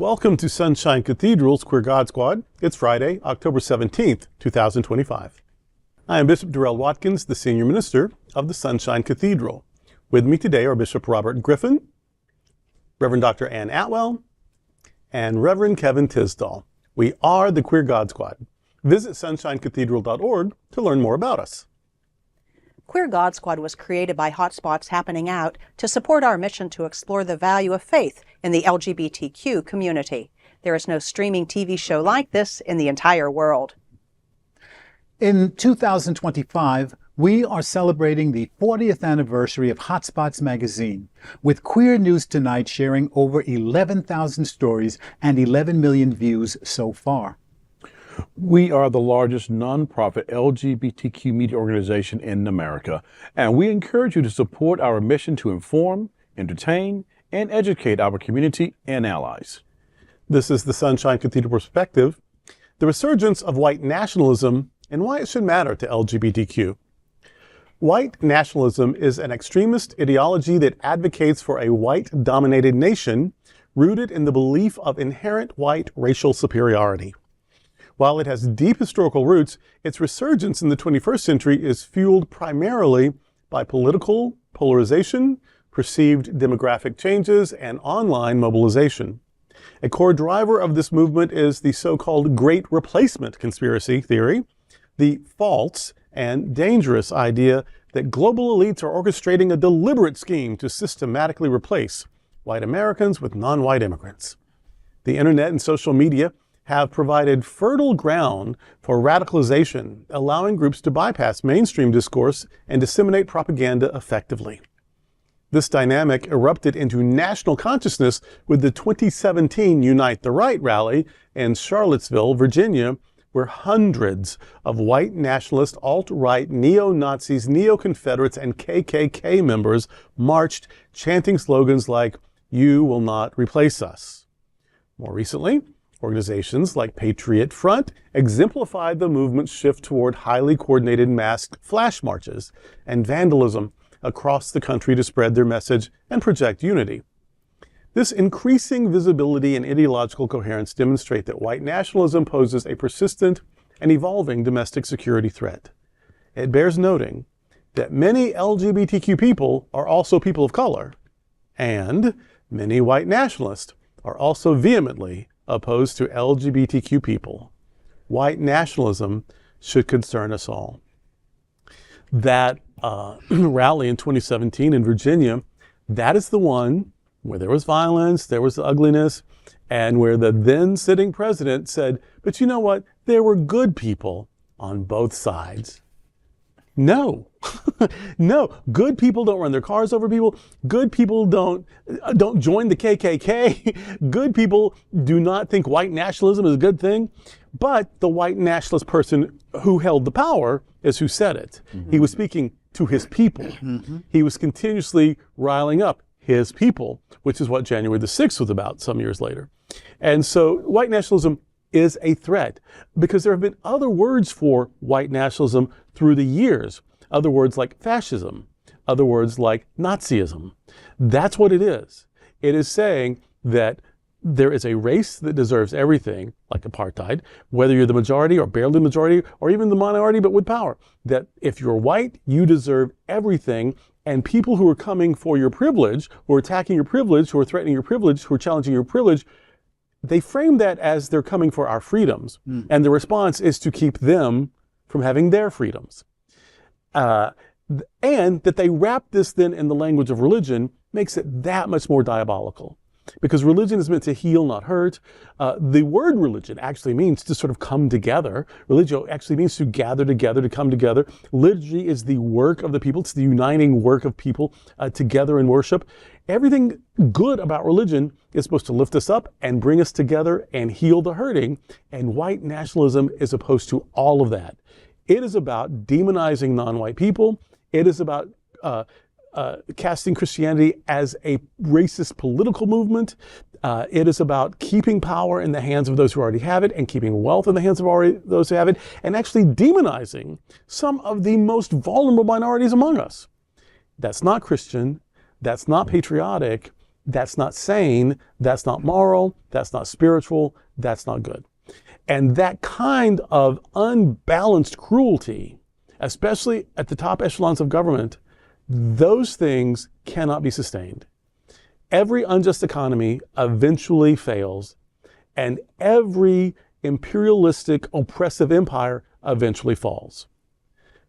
Welcome to Sunshine Cathedral's Queer God Squad. It's Friday, October 17th, 2025. I am Bishop Darrell Watkins, the Senior Minister of the Sunshine Cathedral. With me today are Bishop Robert Griffin, Reverend Dr. Ann Atwell, and Reverend Kevin Tisdall. We are the Queer God Squad. Visit sunshinecathedral.org to learn more about us. Queer God Squad was created by Hotspots Happening Out to support our mission to explore the value of faith in the LGBTQ community. There is no streaming TV show like this in the entire world. In 2025, we are celebrating the 40th anniversary of Hotspots magazine, with Queer News Tonight sharing over 11,000 stories and 11 million views so far. We are the largest nonprofit LGBTQ media organization in America, and we encourage you to support our mission to inform, entertain, and educate our community and allies. This is the Sunshine Cathedral Perspective, the resurgence of white nationalism and why it should matter to LGBTQ. White nationalism is an extremist ideology that advocates for a white-dominated nation rooted in the belief of inherent white racial superiority. While it has deep historical roots, its resurgence in the 21st century is fueled primarily by political polarization, perceived demographic changes, and online mobilization. A core driver of this movement is the so-called Great Replacement conspiracy theory, the false and dangerous idea that global elites are orchestrating a deliberate scheme to systematically replace white Americans with non-white immigrants. The internet and social media have provided fertile ground for radicalization, allowing groups to bypass mainstream discourse and disseminate propaganda effectively. This dynamic erupted into national consciousness with the 2017 Unite the Right rally in Charlottesville, Virginia, where hundreds of white nationalist, alt-right, neo-Nazis, neo-Confederates, and KKK members marched, chanting slogans like, "You will not replace us." More recently, organizations like Patriot Front exemplified the movement's shift toward highly coordinated masked flash marches and vandalism across the country to spread their message and project unity. This increasing visibility and ideological coherence demonstrate that white nationalism poses a persistent and evolving domestic security threat. It bears noting that many LGBTQ people are also people of color, and many white nationalists are also vehemently opposed to LGBTQ people. White nationalism should concern us all. That rally in 2017 in Virginia, that is the one where there was violence, there was ugliness, and where the then sitting president said, but you know what? There were good people on both sides. No, no, good people don't run their cars over people. Good people don't join the KKK. Good people do not think white nationalism is a good thing. But the white nationalist person who held the power is who said it. Mm-hmm. He was speaking to his people. Mm-hmm. He was continuously riling up his people, which is what January the 6th was about some years later. And so white nationalism is a threat because there have been other words for white nationalism through the years. Other words like fascism, other words like Nazism. That's what it is. It is saying that there is a race that deserves everything, like apartheid, whether you're the majority or barely the majority or even the minority but with power. That if you're white, you deserve everything. And people who are coming for your privilege, who are attacking your privilege, who are threatening your privilege, who are challenging your privilege, they frame that as they're coming for our freedoms. And the response is to keep them from having their freedoms. And that they wrap this then in the language of religion makes it that much more diabolical. Because religion is meant to heal, not hurt. The word religion actually means to sort of come together. Religio actually means to gather together, to come together. Liturgy is the work of the people. It's the uniting work of people together in worship. Everything good about religion is supposed to lift us up and bring us together and heal the hurting. And white nationalism is opposed to all of that. It is about demonizing non-white people. It is about casting Christianity as a racist political movement. It is about keeping power in the hands of those who already have it and keeping wealth in the hands of those who have it, and actually demonizing some of the most vulnerable minorities among us. That's not Christian. That's not patriotic. That's not sane, that's not moral, that's not spiritual, that's not good. And that kind of unbalanced cruelty, especially at the top echelons of government, those things cannot be sustained. Every unjust economy eventually fails, and every imperialistic, oppressive empire eventually falls.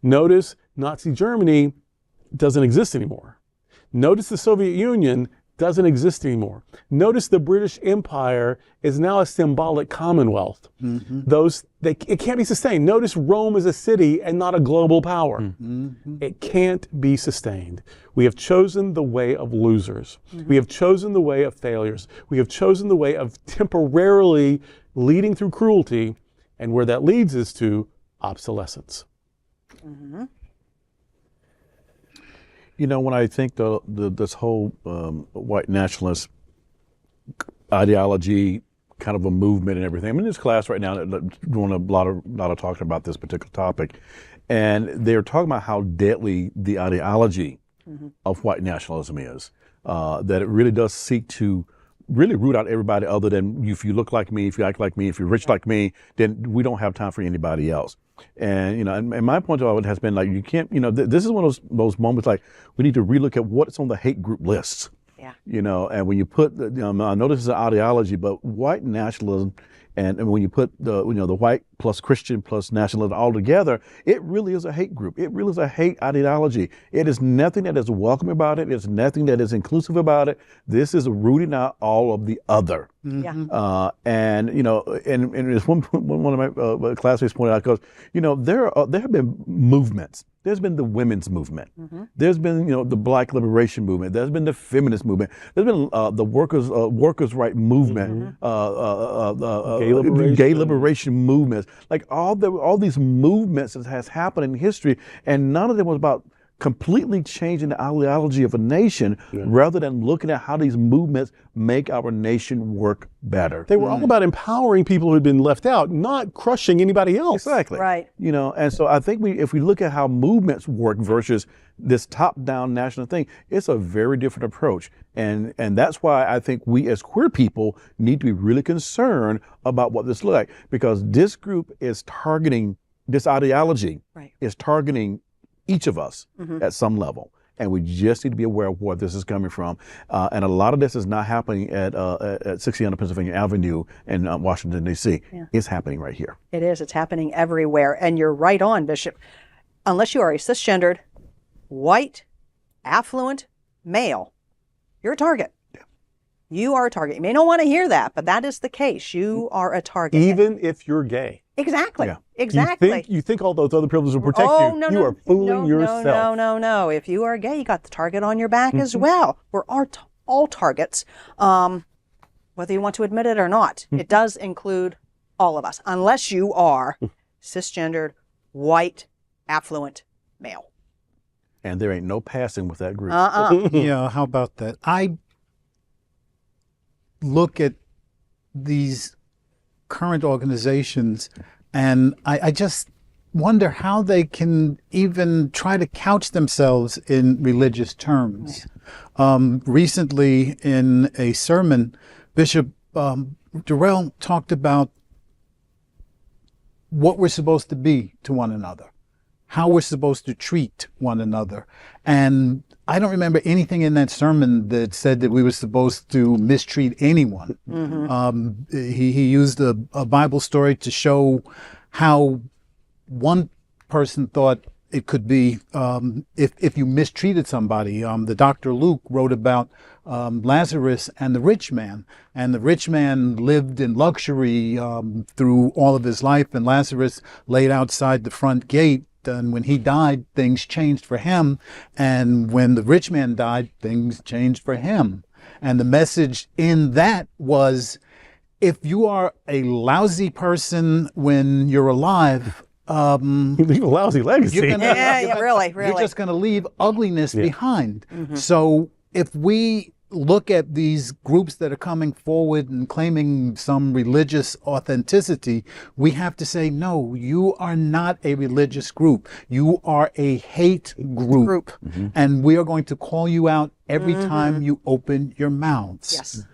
Notice Nazi Germany doesn't exist anymore. Notice the Soviet Union doesn't exist anymore. Notice the British Empire is now a symbolic commonwealth. It can't be sustained. Notice Rome is a city and not a global power. It can't be sustained. We have chosen the way of losers. We have chosen the way of failures. We have chosen the way of temporarily leading through cruelty, and where that leads is to obsolescence. You know, when I think this whole white nationalist ideology, kind of a movement and everything. I'm in this class right now doing a lot of talking about this particular topic, and they're talking about how deadly the ideology of white nationalism is. That it really does seek to really root out everybody other than you. If you look like me, if you act like me, if you're rich like me, then we don't have time for anybody else. And, you know, and my point of it has been like, you can't, you know, this is one of those moments like we need to relook at what's on the hate group lists. Yeah. You know, and when you put, I know this is an ideology, but white nationalism, and when you put the white plus Christian plus nationalism all together, it really is a hate group. It really is a hate ideology. It is nothing that is welcome about it. It's nothing that is inclusive about it. This is rooting out all of the other. Yeah. And you know, and as one of my classmates pointed out, goes, you know, there have been movements. There's been the women's movement. There's been, you know, the Black liberation movement. There's been the feminist movement. There's been the workers' right movement, gay liberation movements. Like all these movements that has happened in history, and none of them was about completely changing the ideology of a nation, rather than looking at how these movements make our nation work better. They were all about empowering people who had been left out, not crushing anybody else. Exactly. Right. You know, and so I think if we look at how movements work versus this top-down national thing, it's a very different approach. And that's why I think we as queer people need to be really concerned about what this looks like, because this group is targeting, this ideology is targeting each of us at some level. And we just need to be aware of where this is coming from. And a lot of this is not happening at 6000 Pennsylvania Avenue in Washington, D.C. It's happening right here. It is. It's happening everywhere. And you're right on, Bishop. Unless you are a cisgendered, white, affluent male, you're a target. You are a target. You may not want to hear that, but that is the case. You are a target. Even if you're gay. Exactly. Exactly. You think all those other privileges will protect you. No, you are fooling yourself. No. If you are gay, you got the target on your back as well. We're all targets, whether you want to admit it or not. It does include all of us, unless you are cisgendered, white, affluent male. And there ain't no passing with that group. Yeah, how about that? I look at these current organizations and I just wonder how they can even try to couch themselves in religious terms. Recently in a sermon, Bishop Durrell talked about what we're supposed to be to one another, how we're supposed to treat one another. And I don't remember anything in that sermon that said that we were supposed to mistreat anyone. He used a Bible story to show how one person thought it could be if you mistreated somebody. The Dr. Luke wrote about Lazarus and the rich man. And the rich man lived in luxury through all of his life, and Lazarus laid outside the front gate. And when he died, things changed for him. And when the rich man died, things changed for him. And the message in that was, if you are a lousy person when you're alive, you leave a lousy legacy. Really. You're just going to leave ugliness behind. So if we look at these groups that are coming forward and claiming some religious authenticity, we have to say, no, you are not a religious group. You are a hate group. And we are going to call you out every time you open your mouths. Yes.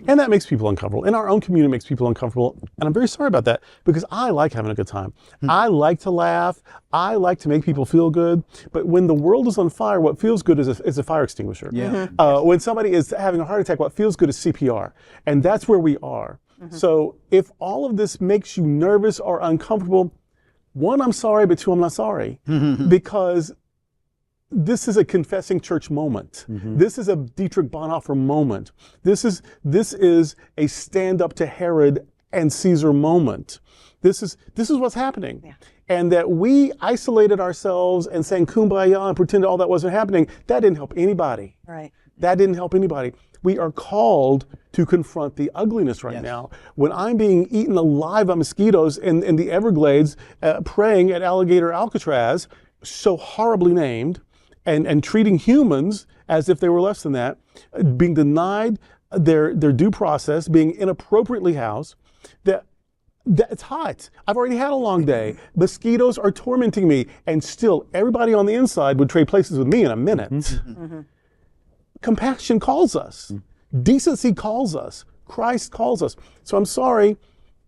And that makes people uncomfortable. And our own community makes people uncomfortable. And I'm very sorry about that because I like having a good time. I like to laugh. I like to make people feel good. But when the world is on fire, what feels good is a fire extinguisher. Yeah. When somebody is having a heart attack, what feels good is CPR. And that's where we are. So if all of this makes you nervous or uncomfortable, one, I'm sorry, but two, I'm not sorry. Because this is a confessing church moment. This is a Dietrich Bonhoeffer moment. This is a stand up to Herod and Caesar moment. This is what's happening. Yeah. And that we isolated ourselves and sang kumbaya and pretended all that wasn't happening, that didn't help anybody. Right. That didn't help anybody. We are called to confront the ugliness right now. When I'm being eaten alive by mosquitoes in the Everglades, praying at Alligator Alcatraz, so horribly named, and treating humans as if they were less than that, being denied their due process, being inappropriately housed, it's hot. I've already had a long day. Mosquitoes are tormenting me, and still everybody on the inside would trade places with me in a minute. Compassion calls us. Decency calls us. Christ calls us. So I'm sorry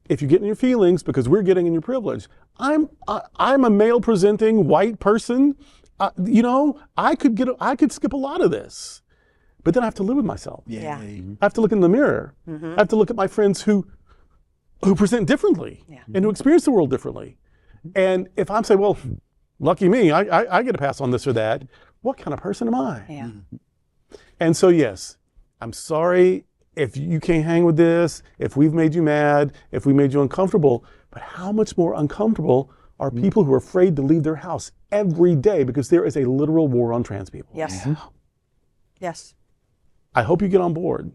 if you get in your feelings because we're getting in your privilege. I'm a male presenting white person. I could skip a lot of this, but then I have to live with myself. Yeah. I have to look in the mirror. I have to look at my friends who present differently and who experience the world differently. And if I'm saying, well, lucky me, I get a pass on this or that, what kind of person am I? Yeah. And so, yes, I'm sorry if you can't hang with this, if we've made you mad, if we made you uncomfortable, but how much more uncomfortable are people who are afraid to leave their house every day because there is a literal war on trans people? Yes. Yes. I hope you get on board.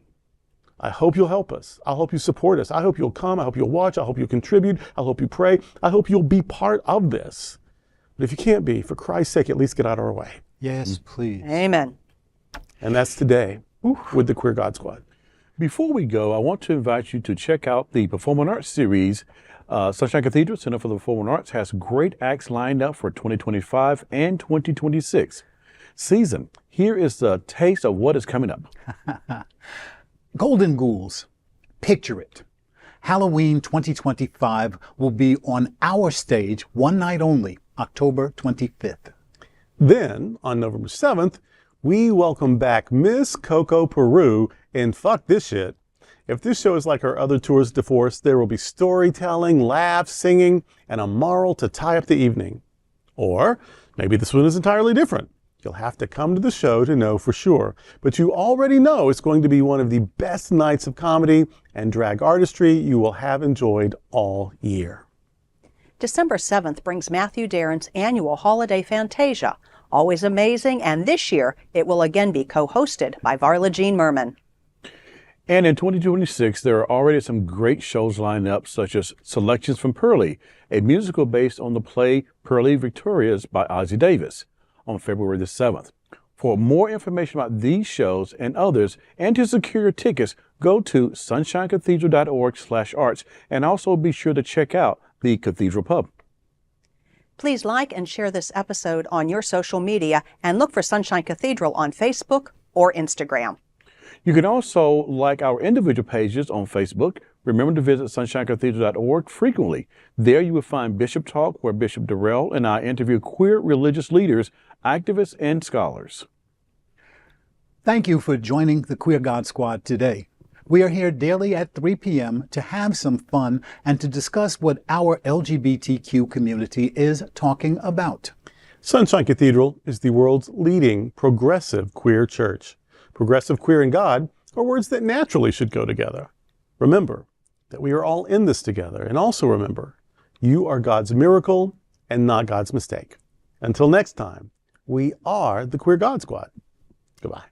I hope you'll help us. I hope you support us. I hope you'll come. I hope you'll watch. I hope you'll contribute. I hope you pray. I hope you'll be part of this. But if you can't be, for Christ's sake, at least get out of our way. Yes, please. Amen. And that's today with the Queer God Squad. Before we go, I want to invite you to check out the Performing Arts series. Sunshine Cathedral Center for the Performing Arts has great acts lined up for 2025 and 2026 season. Here is the taste of what is coming up. Golden Ghouls, picture it. Halloween 2025 will be on our stage one night only, October 25th. Then, on November 7th, we welcome back Miss Coco Peru in Fuck This Shit. If this show is like our other tours de force, there will be storytelling, laughs, singing, and a moral to tie up the evening. Or maybe this one is entirely different. You'll have to come to the show to know for sure. But you already know it's going to be one of the best nights of comedy and drag artistry you will have enjoyed all year. December 7th brings Matthew Darren's annual holiday Fantasia. Always amazing, and this year it will again be co-hosted by Varla Jean Merman. And in 2026, there are already some great shows lined up, such as Selections from Pearly, a musical based on the play Pearly Victorious by Ossie Davis, on February the 7th. For more information about these shows and others, and to secure your tickets, go to sunshinecathedral.org/arts, and also be sure to check out the Cathedral Pub. Please like and share this episode on your social media and look for Sunshine Cathedral on Facebook or Instagram. You can also like our individual pages on Facebook. Remember to visit sunshinecathedral.org frequently. There you will find Bishop Talk, where Bishop Darrell and I interview queer religious leaders, activists, and scholars. Thank you for joining the Queer God Squad today. We are here daily at 3 p.m. to have some fun and to discuss what our LGBTQ community is talking about. Sunshine Cathedral is the world's leading progressive queer church. Progressive, queer, and God are words that naturally should go together. Remember that we are all in this together, and also remember, you are God's miracle and not God's mistake. Until next time, we are the Queer God Squad. Goodbye.